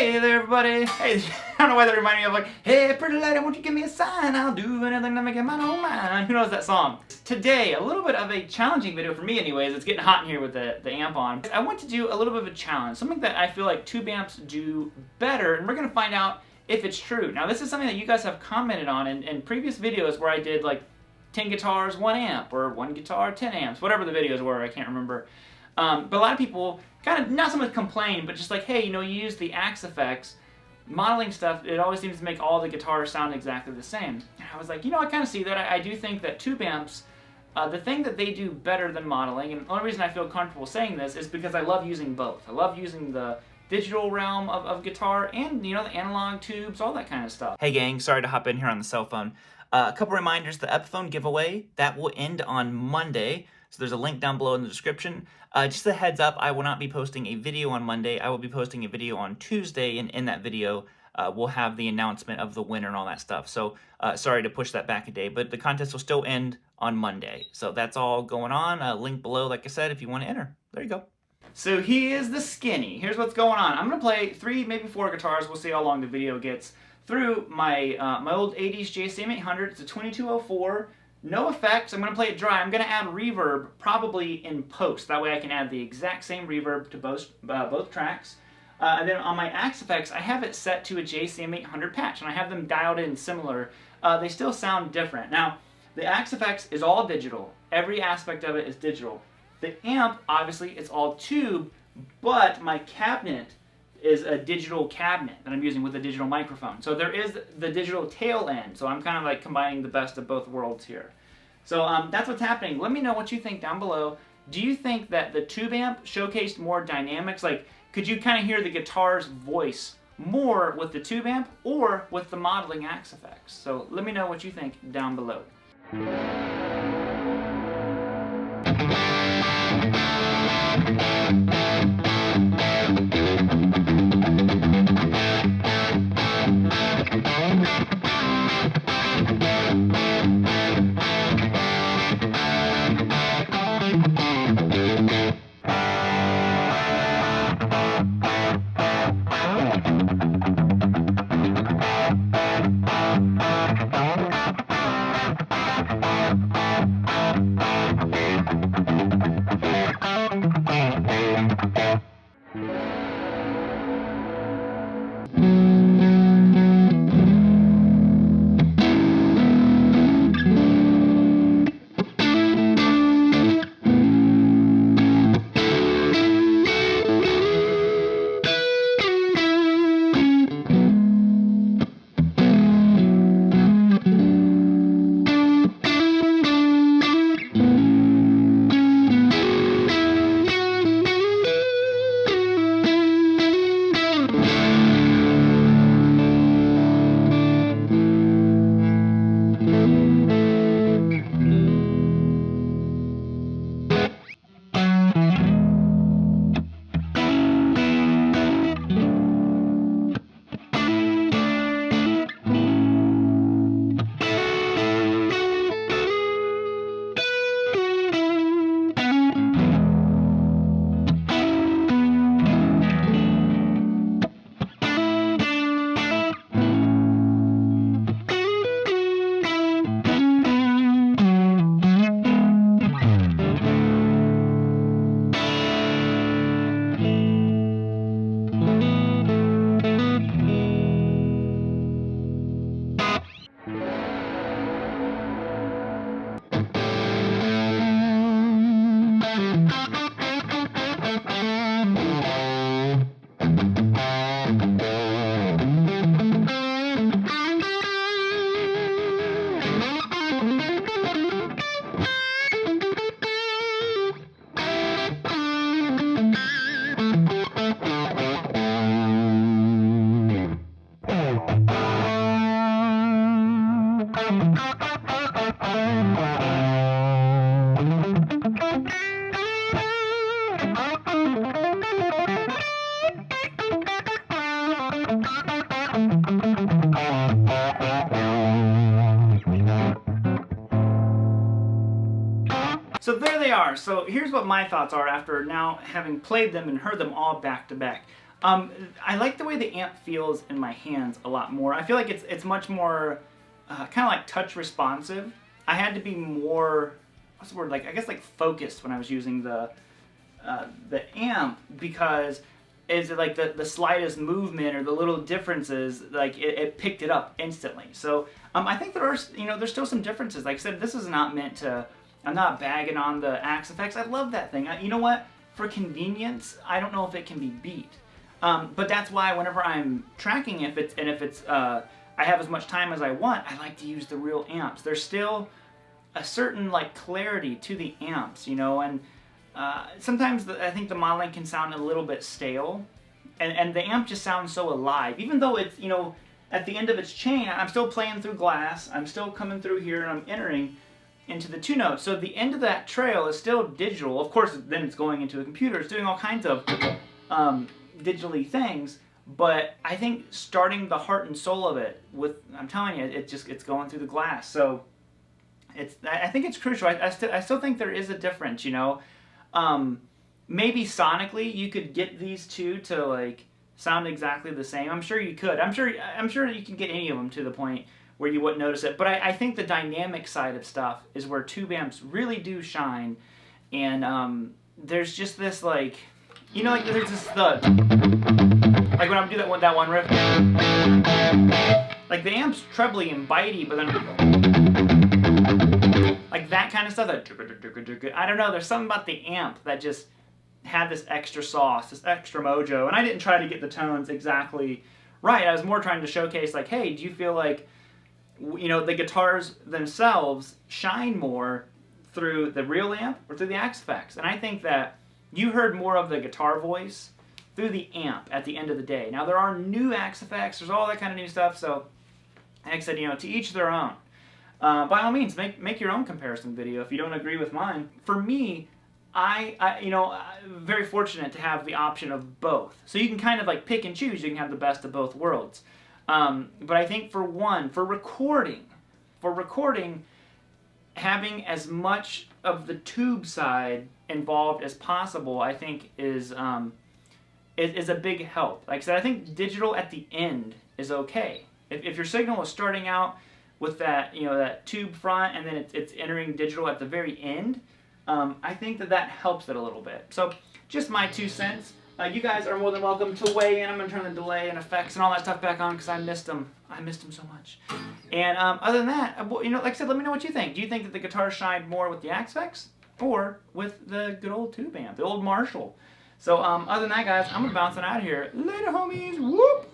Hey there, everybody. Hey, I don't know why that reminded me of like, hey, pretty lady, won't you give me a sign? I'll do anything to make it mine, oh mine. Who knows that song? Today, a little bit of a challenging video for me anyways. It's getting hot in here with the amp on. I want to do a little bit of a challenge, something that I feel like tube amps do better, and we're going to find out if it's true. Now, this is something that you guys have commented on in previous videos where I did like 10 guitars, 1 amp, or 1 guitar, 10 amps, whatever the videos were, I can't remember. But a lot of people kind of, not so much complain, but just like, hey, you know, you use the Axe effects, modeling stuff, it always seems to make all the guitars sound exactly the same. And I was like, you know, I kind of see that. I do think that tube amps, the thing that they do better than modeling, and the only reason I feel comfortable saying this is because I love using both. I love using the digital realm of guitar and, you know, the analog tubes, all that kind of stuff. Hey gang, sorry to hop in here on the cell phone. A couple reminders, the Epiphone giveaway, that will end on Monday. So there's a link down below in the description. Just a heads up, I will not be posting a video on Monday. I will be posting a video on Tuesday, and in that video, we'll have the announcement of the winner and all that stuff. So sorry to push that back a day, but the contest will still end on Monday. So that's all going on. Link below, like I said, if you want to enter. There you go. So he is the Skinny. Here's what's going on. I'm going to play 3, maybe 4 guitars. We'll see how long the video gets. Through my my old 80s JCM 800. It's a 2204. No effects. I'm going to play it dry. I'm going to add reverb probably in post. That way I can add the exact same reverb to both tracks. And then on my Axe effects, I have it set to a JCM 800 patch, and I have them dialed in similar. They still sound different. Now, the Axe effects is all digital. Every aspect of it is digital. The amp, obviously, it's all tube, but my cabinet is a digital cabinet that I'm using with a digital microphone. So there is the digital tail end. So I'm kind of like combining the best of both worlds here. So that's what's happening. Let me know what you think down below. Do you think that the tube amp showcased more dynamics? Like, could you kind of hear the guitar's voice more with the tube amp or with the modeling Axe effects? So let me know what you think down below. So there they are. So here's what my thoughts are after now having played them and heard them all back to back. I like the way the amp feels in my hands a lot more. I feel like it's much more kind of like touch responsive. I had to be more, what's the word, like I guess like focused when I was using the amp, because is it like the slightest movement or the little differences, like it picked it up instantly. So I think there are, there's still some differences. Like I said, this is not meant to, I'm not bagging on the Axe Effects. I love that thing. You know what? For convenience, I don't know if it can be beat. But that's why whenever I'm tracking, if it's I have as much time as I want, I like to use the real amps. There's still a certain like clarity to the amps, and sometimes I think the modeling can sound a little bit stale, and the amp just sounds so alive. Even though it's, at the end of its chain, I'm still playing through glass, I'm still coming through here, and I'm entering into the 2 notes. So the end of that trail is still digital. Of course, then it's going into a computer. It's doing all kinds of digitally things, but I think starting the heart and soul of it with, I'm telling you, it's going through the glass. So I think it's crucial. I still think there is a difference, maybe sonically you could get these two to like sound exactly the same. I'm sure you could. I'm sure you can get any of them to the point where you wouldn't notice it. But I think the dynamic side of stuff is where tube amps really do shine. And there's just this like, like there's this thud. Like when I do that one riff, like the amp's trebly and bitey, but then like that kind of stuff. I don't know. There's something about the amp that just had this extra sauce, this extra mojo. And I didn't try to get the tones exactly right. I was more trying to showcase like, hey, do you feel like the guitars themselves shine more through the real amp or through the Axe Effects? And I think that you heard more of the guitar voice through the amp at the end of the day. Now there are new Axe Effects, there's all that kind of new stuff, so like I said, to each their own. By all means, make your own comparison video if you don't agree with mine. For me, I'm very fortunate to have the option of both. So you can kind of like pick and choose, you can have the best of both worlds. But I think for recording, having as much of the tube side involved as possible, I think is a big help. Like I said, I think digital at the end is okay. If your signal is starting out with that, that tube front, and then it's entering digital at the very end, I think that helps it a little bit. So just my 2 cents. You guys are more than welcome to weigh in. I'm going to turn the delay and effects and all that stuff back on because I missed them. I missed them so much. And other than that, like I said, let me know what you think. Do you think that the guitar shined more with the Axe Effects or with the good old tube amp, the old Marshall? So other than that, guys, I'm going to bounce on out of here. Later, homies. Whoop!